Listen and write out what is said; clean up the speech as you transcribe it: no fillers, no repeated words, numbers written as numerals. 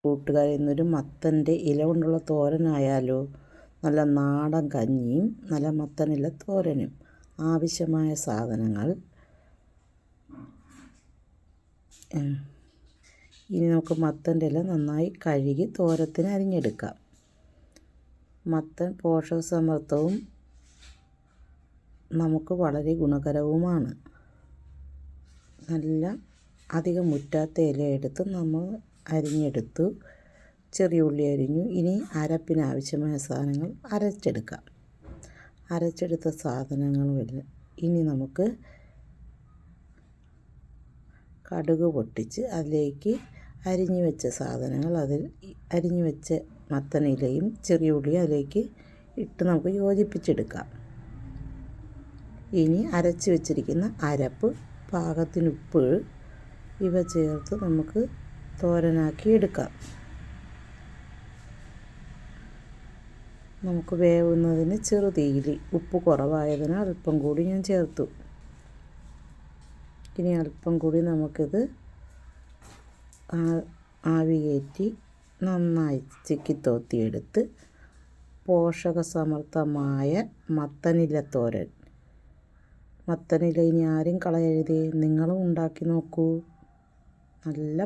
കൂട്ടുകാരെ, ഇന്നൊരു മത്തൻ്റെ ഇല കൊണ്ടുള്ള തോരനായാലോ? നല്ല നാടൻ കഞ്ഞിയും നല്ല മത്തനില തോരനും. ആവശ്യമായ സാധനങ്ങൾ. ഇനി നമുക്ക് മത്തൻ്റെ ഇല നന്നായി കഴുകി തോരത്തിന് അരിഞ്ഞെടുക്കാം. മത്തൻ പോഷകസമൃദ്ധവും നമുക്ക് വളരെ ഗുണകരവുമാണ്. നല്ല അധികം മുറ്റാത്ത ഇല എടുത്ത് നമ്മൾ അരിഞ്ഞെടുത്തു. ചെറിയ ഉള്ളി അരിഞ്ഞു. ഇനി അരപ്പിന് ആവശ്യമായ സാധനങ്ങൾ അരച്ചെടുക്കാം. അരച്ചെടുത്ത സാധനങ്ങളുമെല്ലാം ഇനി നമുക്ക് കടുക് പൊട്ടിച്ച് അതിലേക്ക് അരിഞ്ഞു വെച്ച സാധനങ്ങൾ, അതിൽ അരിഞ്ഞു വെച്ച മത്തനിലയും ചെറിയ ഉള്ളിയും അതിലേക്ക് ഇട്ട് നമുക്ക് യോജിപ്പിച്ചെടുക്കാം. ഇനി അരച്ച് വെച്ചിരിക്കുന്ന അരപ്പ്, പാകത്തിന് ഉപ്പ് ഇവ ചേർത്ത് നമുക്ക് തോരനാക്കി എടുക്കാം. നമുക്ക് വേവുന്നതിന് ചെറുതീയിൽ ഉപ്പ് കുറവായതിനാൽ അല്പം കൂടി ഞാൻ ചേർത്തു. ഇനി അല്പം കൂടി നമുക്കിത് ആവി കയറ്റി നന്നായി ചിക്കിത്തോത്തിയെടുത്ത് പോഷകസമൃദ്ധമായ മത്തനില തോരൻ. മത്തനില ഇനി ആരും കളയരുതേ, നിങ്ങളും ഉണ്ടാക്കി നോക്കൂ. നല്ല